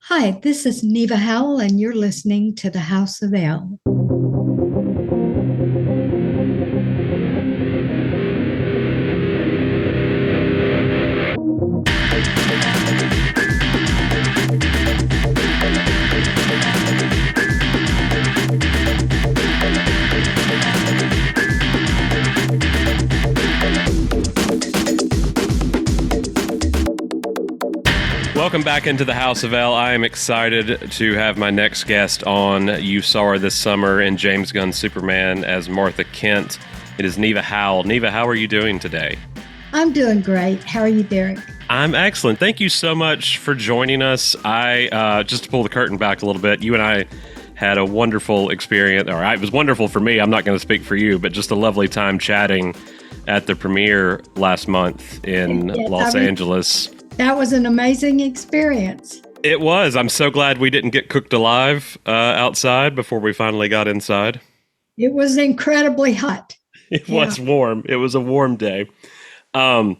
Hi, this is Neva Howell, and you're listening to the House of L. Welcome back into the House of L. I am excited to have my next guest on. You saw her this summer in James Gunn's Superman as Martha Kent. It is Neva Howell. Neva, how are you doing today? I'm doing great. How are you, Derek? I'm excellent. Thank you so much for joining us. Just to pull the curtain back a little bit, you and I had a wonderful experience, it was wonderful for me. I'm not going to speak for you, but just a lovely time chatting at the premiere last month in Los Angeles. That was an amazing experience. It was. I'm so glad we didn't get cooked alive outside before we finally got inside. It was incredibly hot. It was warm. It was a warm day. And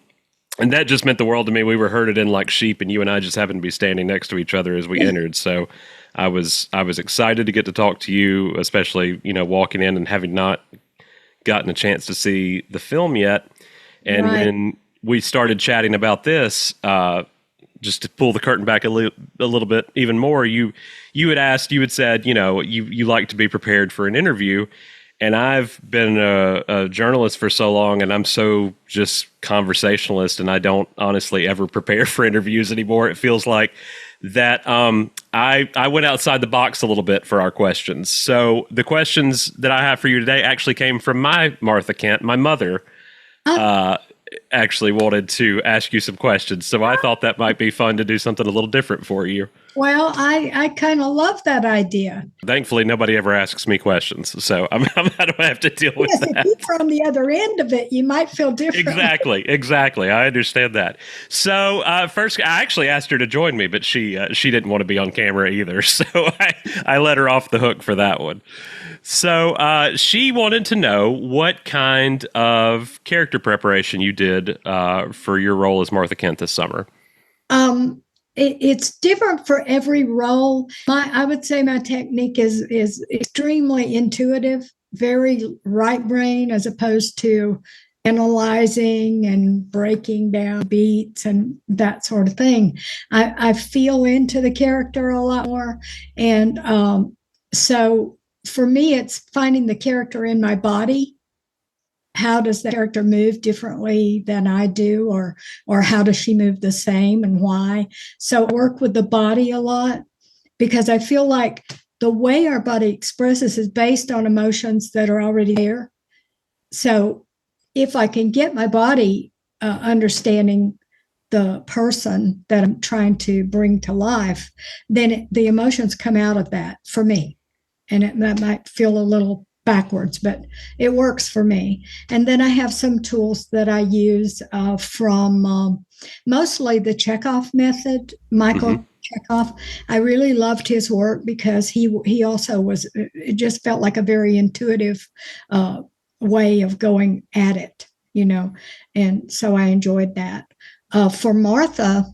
that just meant the world to me. We were herded in like sheep, and you and I just happened to be standing next to each other as we entered. So I was excited to get to talk to you, especially, walking in and having not gotten a chance to see the film yet. And when we started chatting about this, just to pull the curtain back a little bit even more, you had said, you like to be prepared for an interview. And I've been a journalist for so long, and I'm so just conversationalist, and I don't honestly ever prepare for interviews anymore. It feels like that I went outside the box a little bit for our questions. So the questions that I have for you today actually came from my Martha Kent, my mother. Actually wanted to ask you some questions. So I thought that might be fun to do something a little different for you. Well, I kind of love that idea. Thankfully, nobody ever asks me questions. So how do I have to deal with that? If you're on the other end of it, you might feel different. Exactly. I understand that. So first, I actually asked her to join me, but she didn't want to be on camera either. So I let her off the hook for that one. So she wanted to know what kind of character preparation you did for your role as Martha Kent this summer. It's different for every role. I would say my technique is extremely intuitive, very right brain, as opposed to analyzing and breaking down beats and that sort of thing. I feel into the character a lot more. And so for me, it's finding the character in my body. How does the character move differently than I do, or how does she move the same, and why? So I work with the body a lot, because I feel like the way our body expresses is based on emotions that are already there. So if I can get my body understanding the person that I'm trying to bring to life, then the emotions come out of that for me. And that might feel a little backwards, but it works for me. And then I have some tools that I use from mostly the Chekhov method, Michael Chekhov. I really loved his work because he also it just felt like a very intuitive way of going at it, and so I enjoyed that. For Martha,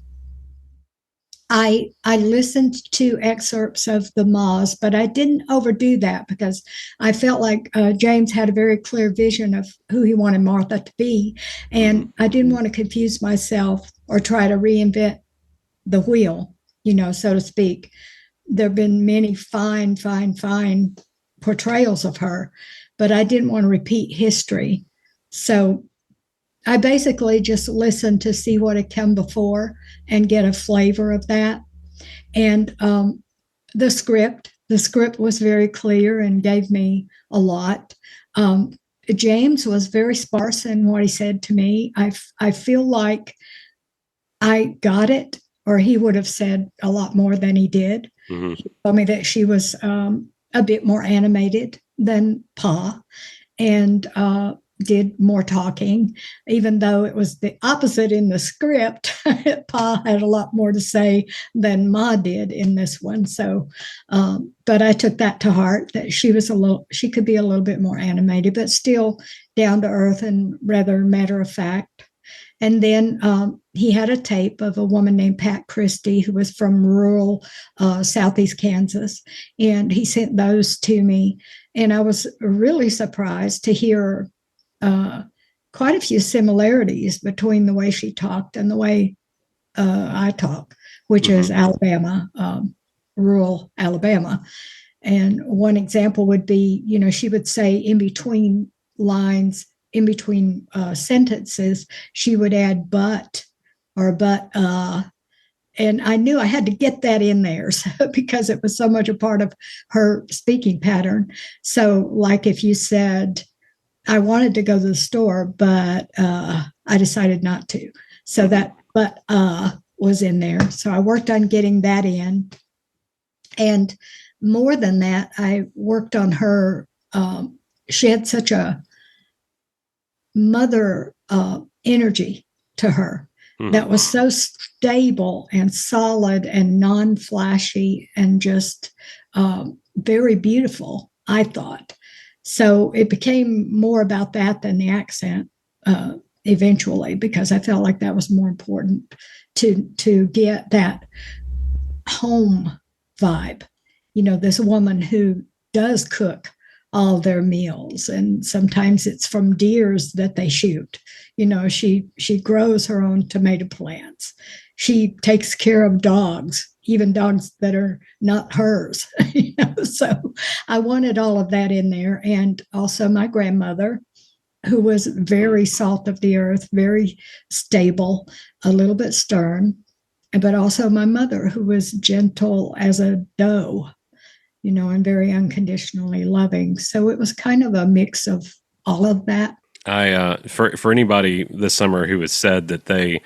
I listened to excerpts of the Moz, but I didn't overdo that because I felt like James had a very clear vision of who he wanted Martha to be. And I didn't want to confuse myself or try to reinvent the wheel, so to speak. There have been many fine portrayals of her, but I didn't want to repeat history. So I basically just listened to see what had come before and get a flavor of that. And the script was very clear and gave me a lot. James was very sparse in what he said to me. I feel like I got it, or he would have said a lot more than he did. He told me that she was a bit more animated than Pa, and did more talking, even though it was the opposite in the script. Pa had a lot more to say than Ma did in this one. So, but I took that to heart, that she could be a little bit more animated, but still down to earth and rather matter of fact. And then he had a tape of a woman named Pat Christie, who was from rural Southeast Kansas. And he sent those to me. And I was really surprised to hear quite a few similarities between the way she talked and the way I talk, which is Alabama, rural Alabama. And one example would be, she would say in between lines, in between sentences, she would add but or but. And I knew I had to get that in there because it was so much a part of her speaking pattern. So, like if you said, I wanted to go to the store, but I decided not to. So that but was in there. So I worked on getting that in. And more than that, I worked on her. She had such a mother energy to her that was so stable and solid and non-flashy and just very beautiful, I thought. So it became more about that than the accent eventually, because I felt like that was more important to get that home vibe. This woman who does cook all their meals, and sometimes it's from deers that they shoot. She grows her own tomato plants. She takes care of dogs, even dogs that are not hers. So I wanted all of that in there. And also my grandmother, who was very salt of the earth, very stable, a little bit stern, but also my mother, who was gentle as a doe, and very unconditionally loving. So it was kind of a mix of all of that. For anybody this summer who has said that they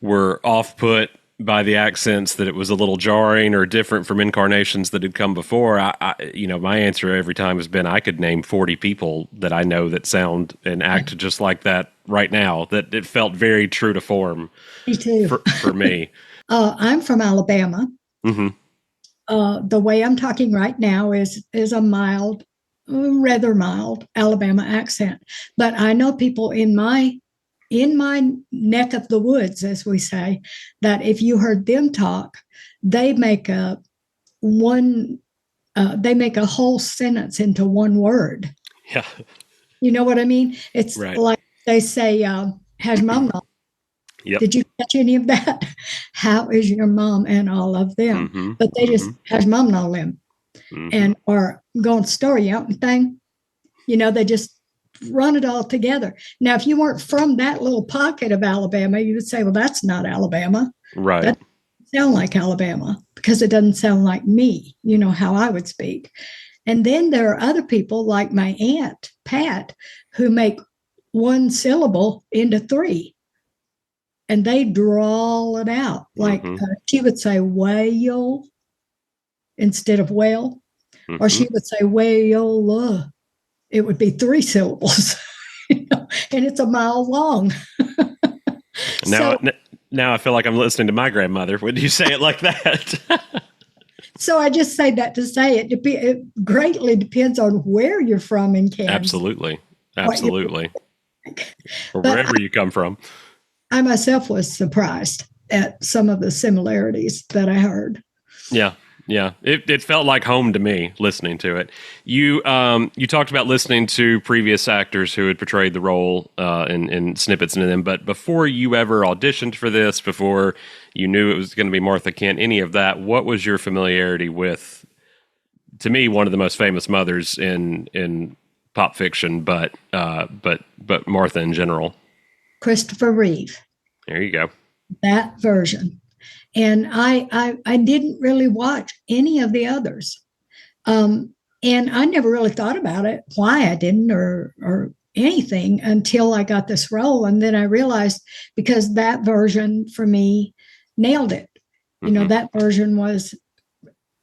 were off-put by the accents, that it was a little jarring or different from incarnations that had come before, my answer every time has been I could name 40 people that I know that sound and act just like that right now, that it felt very true to form. Me too. For me. I'm from Alabama. Mm-hmm. The way I'm talking right now is a mild, rather mild Alabama accent. But I know people in my neck of the woods, as we say, that if you heard them talk, they make a whole sentence into one word. Yeah. You know what I mean? It's right. Like they say, "Has mom not?" Yep. Did you catch any of that? How is your mom? And all of them. Mm-hmm. But they just, has mom not limb? And or going story out and thing. They just run it all together. Now, if you weren't from that little pocket of Alabama, you would say, well, that's not Alabama. Right. That doesn't sound like Alabama, because it doesn't sound like me, how I would speak. And then there are other people like my aunt, Pat, who make one syllable into three. And they drawl it out. Like she would say whale instead of whale, or she would say whale. It would be three syllables, and it's a mile long. Now I feel like I'm listening to my grandmother when you say it like that. So I just say that to say it greatly depends on where you're from in Kansas. Absolutely. Or wherever you come from. I myself was surprised at some of the similarities that I heard. Yeah. It felt like home to me listening to it. You talked about listening to previous actors who had portrayed the role in snippets in them, but before you ever auditioned for this, before you knew it was going to be Martha Kent, any of that, what was your familiarity with, to me, one of the most famous mothers in pop fiction, but Martha in general? Christopher Reeve. There you go. That version. And I didn't really watch any of the others. And I never really thought about it, why I didn't or anything, until I got this role. And then I realized, because that version for me nailed it. That version was,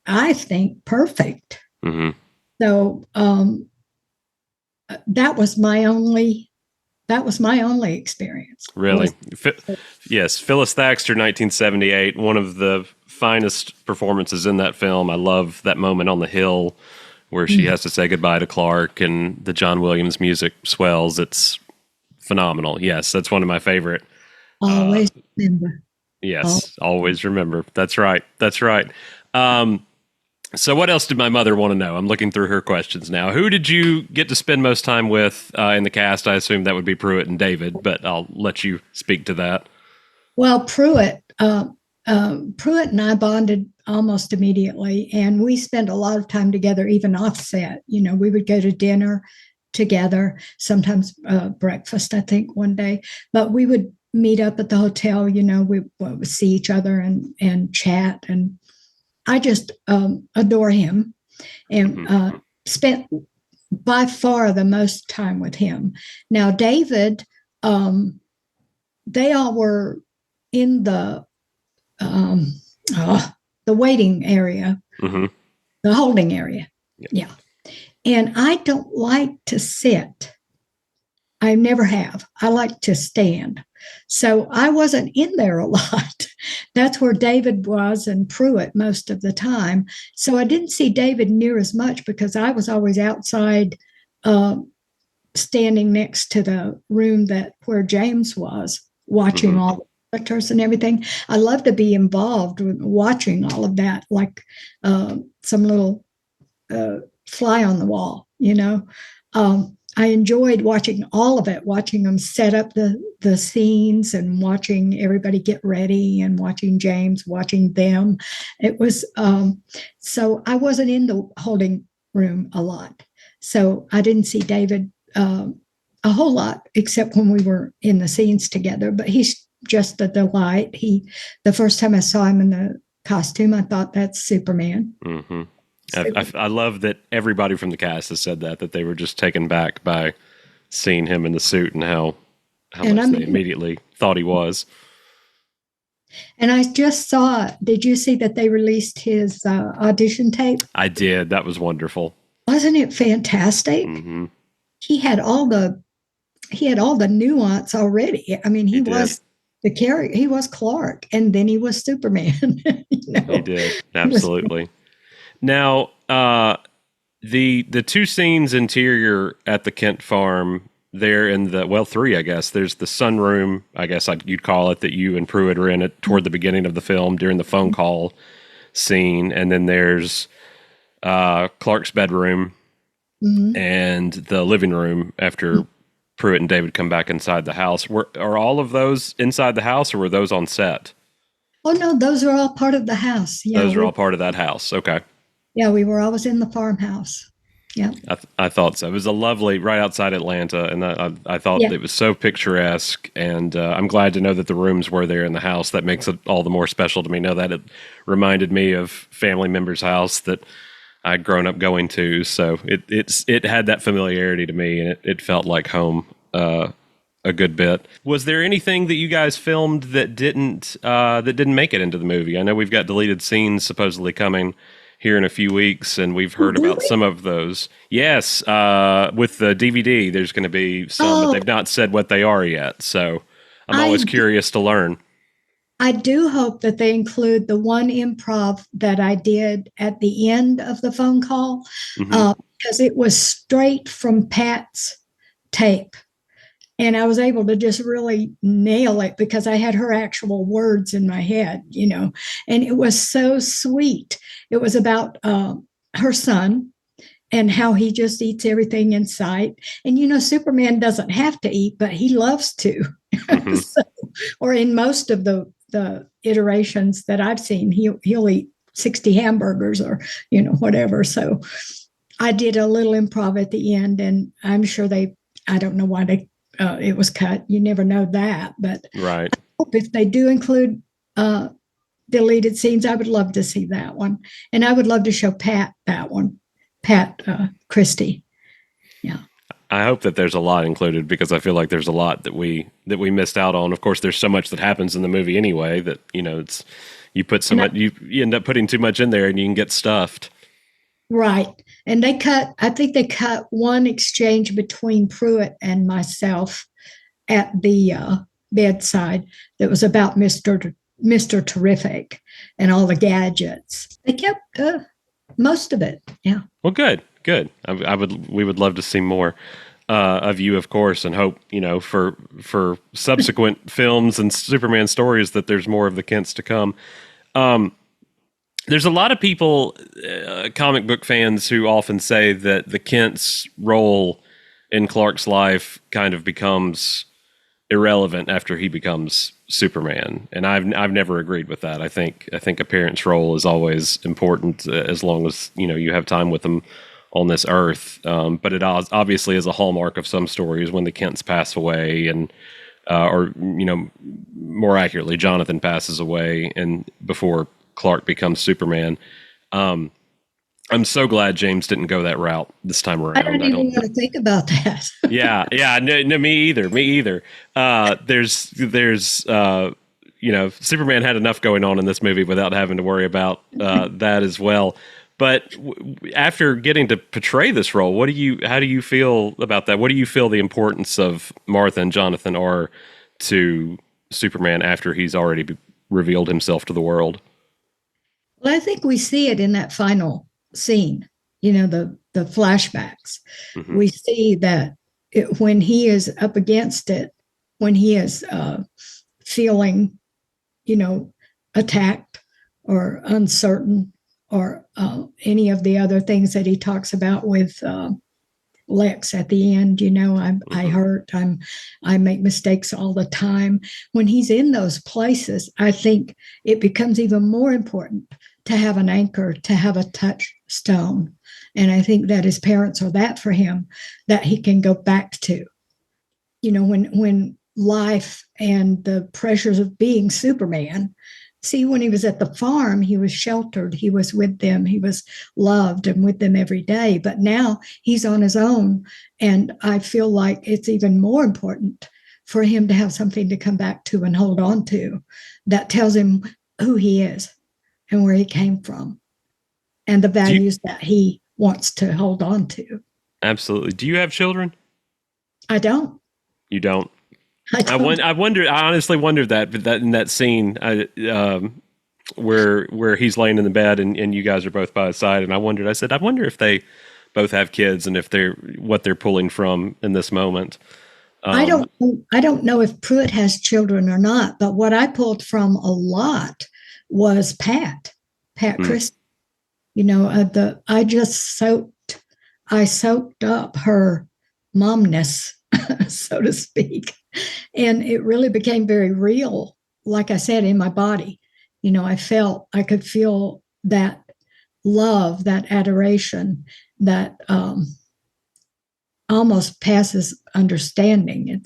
I think, perfect. So that was my only experience. Really? Yes. Phyllis Thaxter, 1978, one of the finest performances in that film. I love that moment on the hill where she has to say goodbye to Clark and the John Williams music swells. It's phenomenal. Yes, that's one of my favorite. Always remember. Yes, always remember. That's right. That's right. So what else did my mother want to know? I'm looking through her questions now. Who did you get to spend most time with in the cast? I assume that would be Pruitt and David, but I'll let you speak to that. Well, Pruitt and I bonded almost immediately, and we spent a lot of time together, even offset. We would go to dinner together, sometimes breakfast, I think, one day, but we would meet up at the hotel. We would see each other and chat, and I just adore him and spent by far the most time with him. Now, David, they all were in the waiting area, the holding area. Yeah. And I don't like to sit. I never have. I like to stand. So I wasn't in there a lot. That's where David was and Pruitt most of the time. So I didn't see David near as much because I was always outside standing next to the room where James was watching all the pictures and everything. I love to be involved with watching all of that, like some little fly on the wall, I enjoyed watching all of it, watching them set up the scenes and watching everybody get ready and watching James, watching them. It was, so I wasn't in the holding room a lot. So I didn't see David a whole lot, except when we were in the scenes together, but he's just a delight. The first time I saw him in the costume, I thought that's Superman. Mm-hmm. I love that everybody from the cast has said that they were just taken back by seeing him in the suit and how much they immediately thought he was. And I just did you see that they released his audition tape? I did. That was wonderful. Wasn't it fantastic? Mm-hmm. He had all the nuance already. I mean, he was the character. He was Clark, and then he was Superman. He did. Absolutely. Now, the two scenes interior at the Kent farm, there in three, I guess. There's the sunroom, I guess you'd call it, that you and Pruitt are in it toward the beginning of the film during the phone call scene. And then there's Clark's bedroom and the living room after Pruitt and David come back inside the house. Are all of those inside the house, or were those on set? Oh, no, those are all part of the house. Yeah, those are all part of that house. Okay. Yeah, we were always in the farmhouse. Yeah, I thought so. It was a lovely, right outside Atlanta, and I thought it was so picturesque. And I'm glad to know that the rooms were there in the house. That makes it all the more special to me. Know that it reminded me of family members' house that I'd grown up going to. So it had that familiarity to me, and it felt like home a good bit. Was there anything that you guys filmed that didn't make it into the movie? I know we've got deleted scenes supposedly coming here in a few weeks, and we've heard about some of those. Yes, with the DVD, there's going to be some, but they've not said what they are yet. So I'm always curious to learn. I do hope that they include the one improv that I did at the end of the phone call, because it was straight from Pat's tape. And I was able to just really nail it because I had her actual words in my head, and it was so sweet. It was about her son and how he just eats everything in sight. And, Superman doesn't have to eat, but he loves to. Or in most of the iterations that I've seen, he'll eat 60 hamburgers or, whatever. So I did a little improv at the end, and I'm sure I don't know why it was cut. You never know that, but right. I hope if they do include deleted scenes, I would love to see that one, and I would love to show Pat that one, Pat Christie. Yeah, I hope that there's a lot included, because I feel like there's a lot that we missed out on. Of course, there's so much that happens in the movie anyway that it's you put so much, you end up putting too much in there, and you can get stuffed. Right. And I think they cut one exchange between Pruitt and myself at the bedside that was about Mr. Terrific and all the gadgets. They kept most of it. Yeah. Well, good. We would love to see more. of you, of course, and hope, for subsequent films and Superman stories that there's more of the Kents to come. There's a lot of people, comic book fans, who often say that the Kent's role in Clark's life kind of becomes irrelevant after he becomes Superman, and I've never agreed with that. I think a parent's role is always important, as long as you have time with them on this earth. But it obviously is a hallmark of some stories when the Kents pass away, and or more accurately, Jonathan passes away, and before Clark becomes Superman. I'm so glad James didn't go that route this time around. I don't even want to think about that. yeah, no, me either. There's Superman had enough going on in this movie without having to worry about that as well. But after getting to portray this role, how do you feel about that? What do you feel the importance of Martha and Jonathan are to Superman after he's already revealed himself to the world? Well, I think we see it in that final scene, the flashbacks. Mm-hmm. We see that when he is up against it, when he is feeling, attacked or uncertain, or any of the other things that he talks about with Lex at the end, I hurt, I make mistakes all the time. When he's in those places, I think it becomes even more important to have an anchor, to have a touchstone. And I think that his parents are that for him, that he can go back to. When life and the pressures of being Superman, see, when he was at the farm, he was sheltered, he was with them, he was loved and with them every day. But now he's on his own. And I feel like it's even more important for him to have something to come back to and hold on to that tells him who he is and where he came from, and the values that he wants to hold on to. Absolutely. Do you have children? I don't. You don't? I honestly wondered that, but that in that scene, where he's laying in the bed and you guys are both by his side, and I wonder if they both have kids and if what they're pulling from in this moment. I don't know if Pruitt has children or not, but what I pulled from a lot was Pat Christie. I soaked up her momness, so to speak. And it really became very real, like I said, in my body. I could feel that love, that adoration, that almost passes understanding.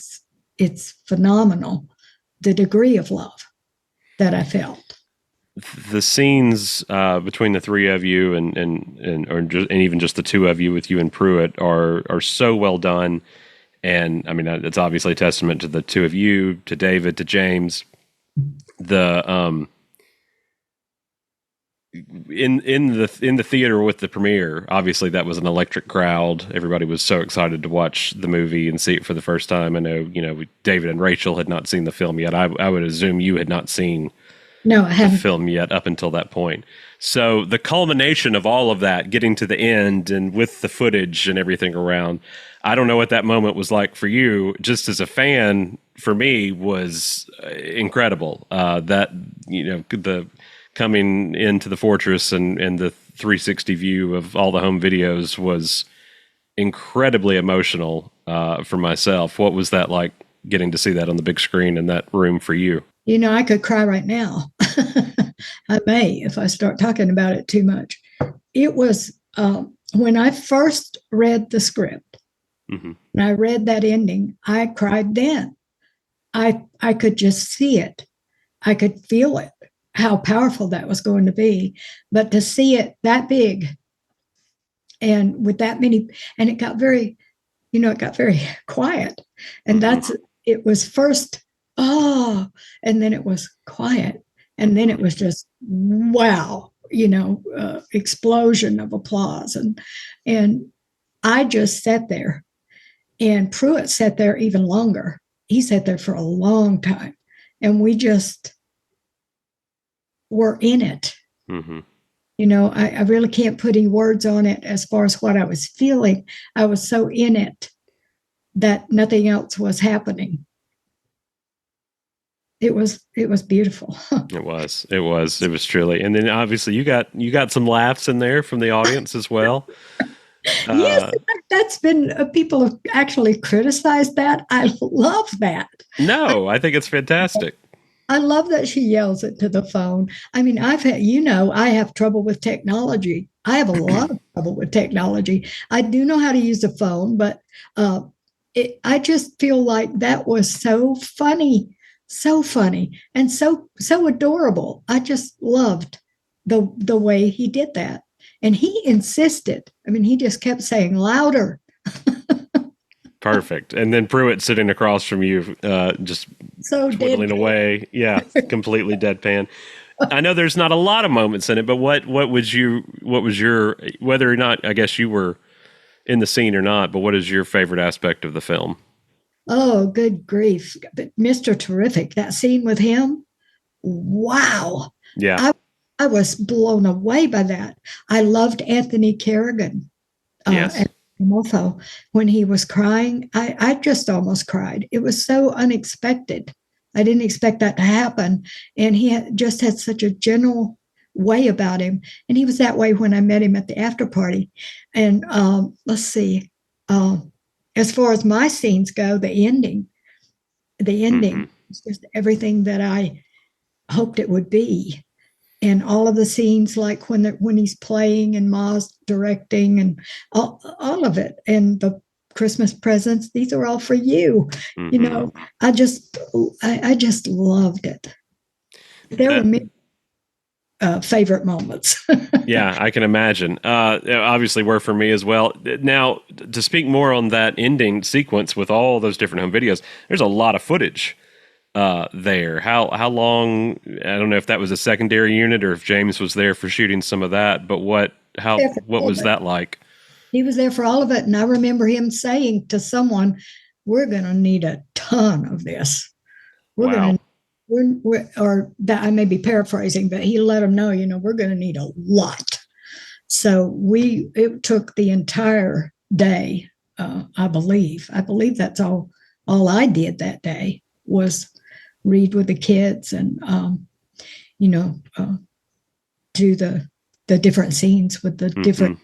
It's phenomenal, the degree of love that I felt. The scenes between the three of you and even just the two of you, with you and Pruitt, are so well done. And I mean, it's obviously a testament to the two of you, to David, to James. In the theater with the premiere, obviously that was an electric crowd. Everybody was so excited to watch the movie and see it for the first time. I know, David and Rachel had not seen the film yet. I would assume you had not seen the film yet up until that point. So the culmination of all of that, getting to the end and with the footage and everything around, I don't know what that moment was like for you. Just as a fan, for me, was incredible. The coming into the fortress and the 360 view of all the home videos was incredibly emotional for myself. What was that like, getting to see that on the big screen in that room for you? I could cry right now. I may, if I start talking about it too much. It was when I first read the script, mm-hmm. and I read that ending, I cried then. I could just see it. I could feel it, how powerful that was going to be. But to see it that big and with that many, and it got very quiet. And it was first, and then it was quiet. And then it was just, wow, explosion of applause. And I just sat there, and Pruitt sat there even longer. He sat there for a long time, and we just were in it. Mm-hmm. I really can't put any words on it as far as what I was feeling. I was so in it that nothing else was happening. It was beautiful. It was truly. And then obviously you got some laughs in there from the audience as well. Yes, that's been people have actually criticized that. I love that. No, I think it's fantastic. I love that she yells it to the phone. I mean, I've had, I have trouble with technology. I have a lot of trouble with technology. I do know how to use a phone, but I just feel like that was so funny, and so adorable. I just loved the way he did that, and he insisted. I mean, he just kept saying louder. Perfect. And then Pruitt sitting across from you, just So twiddling away. Yeah, completely deadpan. I know there's not a lot of moments in it, but what was your, whether or not, I guess you were in the scene or not, but what is your favorite aspect of the film? Oh, good grief. But Mr. Terrific, that scene with him, wow. Yeah. I was blown away by that. I loved Anthony Kerrigan. Yes. Also, when he was crying, I just almost cried. It was so unexpected. I didn't expect that to happen. And he just had such a general way about him. And he was that way when I met him at the after party. And let's see. As far as my scenes go, the ending is just everything that I hoped it would be. And all of the scenes, like when he's playing and Ma's directing, and all of it, and the Christmas presents, these are all for you. I just loved it. There were many favorite moments. Yeah, I can imagine. Obviously, were for me as well. Now, to speak more on that ending sequence with all those different home videos, there's a lot of footage there. How long? I don't know if that was a secondary unit or if James was there for shooting some of that. But what was that like? He was there for all of it, and I remember him saying to someone, "We're going to need a ton of this. We're going to." Or that I may be paraphrasing, but he let them know, we're going to need a lot. So it took the entire day. I believe that's all I did that day was read with the kids and, do the different scenes with the different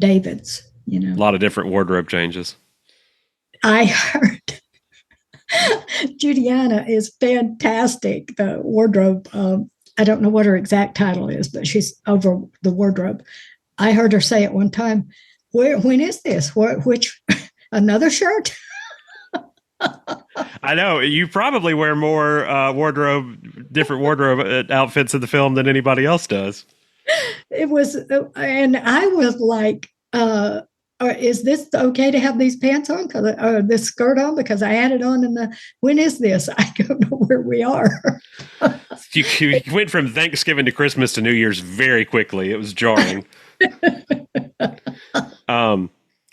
Davids, A lot of different wardrobe changes. I heard Judiana is fantastic. The wardrobe, I don't know what her exact title is, but she's over the wardrobe. I heard her say at one time, when is this? Which, another shirt? I know. You probably wear more different wardrobe outfits in the film than anybody else does. It was, and I was like, is this okay to have these pants on, or this skirt on, because I had it on when is this? I don't know where we are. You went from Thanksgiving to Christmas to New Year's very quickly. It was jarring.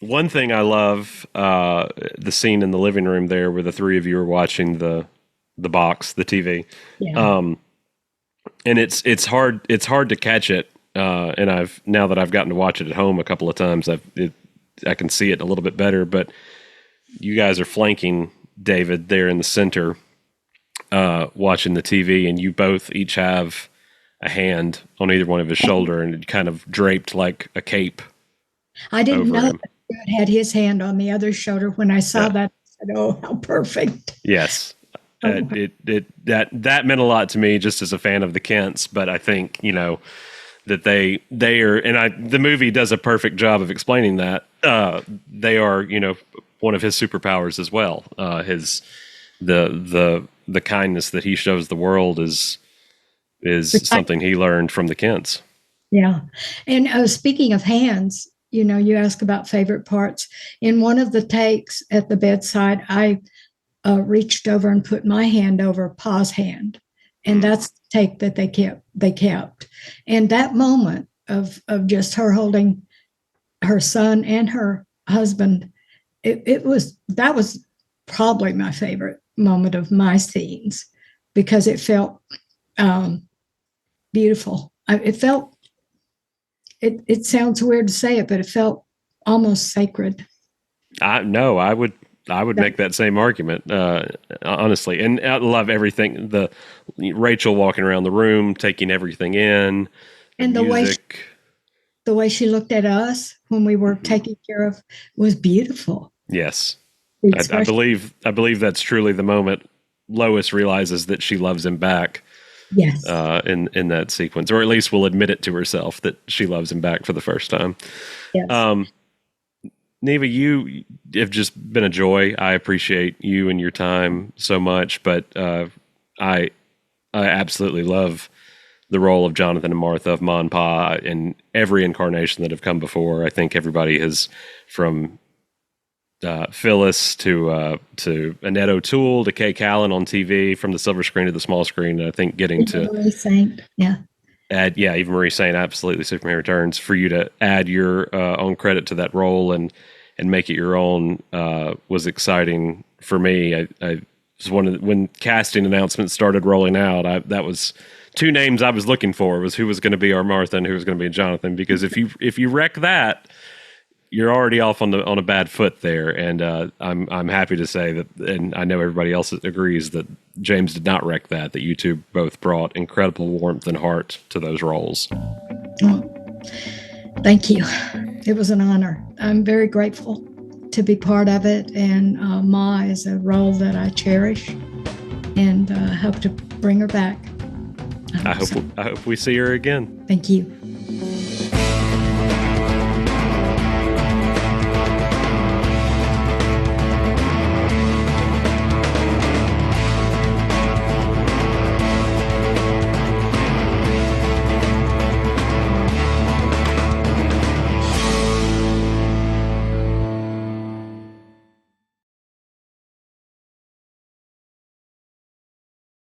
One thing I love, the scene in the living room there where the three of you are watching the box, the TV. Yeah. And it's hard to catch it. And now that I've gotten to watch it at home a couple of times, I can see it a little bit better, but you guys are flanking David there in the center, watching the TV, and you both each have a hand on either one of his shoulder and kind of draped like a cape. I didn't know that Brad had his hand on the other shoulder. When I saw that, I said, "Oh, how perfect!" Yes, that meant a lot to me just as a fan of the Kents. But I think that they are, and the movie does a perfect job of explaining that they are one of his superpowers as well. The kindness that he shows the world is something he learned from the Kents. Yeah, and speaking of hands, you ask about favorite parts. In one of the takes at the bedside, I reached over and put my hand over Pa's hand, and that's the take that they kept. And that moment of just her holding her son and her husband, that was probably my favorite moment of my scenes, because it felt beautiful. It sounds weird to say it, but it felt almost sacred. I I would make that same argument, honestly. And I love everything. The Rachel walking around the room, taking everything in, And music. the way she looked at us when we were taken care of was beautiful. Yes, The I expression. believe that's truly the moment Lois realizes that she loves him back. Yes. In that sequence, or at least will admit it to herself that she loves him back for the first time. Yes. Neva, you have just been a joy. I appreciate you and your time so much, but I absolutely love the role of Jonathan and Martha, of Ma and Pa, in every incarnation that have come before. I think everybody has, from Phyllis to Annette O'Toole to Kay Callan on TV, from the silver screen to the small screen. I think getting to Really Saint. Yeah. add, yeah, even Marie saying absolutely Superman Returns, for you to add your own credit to that role and make it your own was exciting for me. I was when casting announcements started rolling out. That was two names I was looking for, was who was going to be our Martha and who was going to be Jonathan. Because if you wreck that, you're already off on a bad foot there. And I'm happy to say that, and I know everybody else agrees, that James did not wreck that. That you two both brought incredible warmth and heart to those roles. Oh, thank you. It was an honor. I'm very grateful to be part of it. And Ma is a role that I cherish and hope to bring her back. I hope we see her again. Thank you.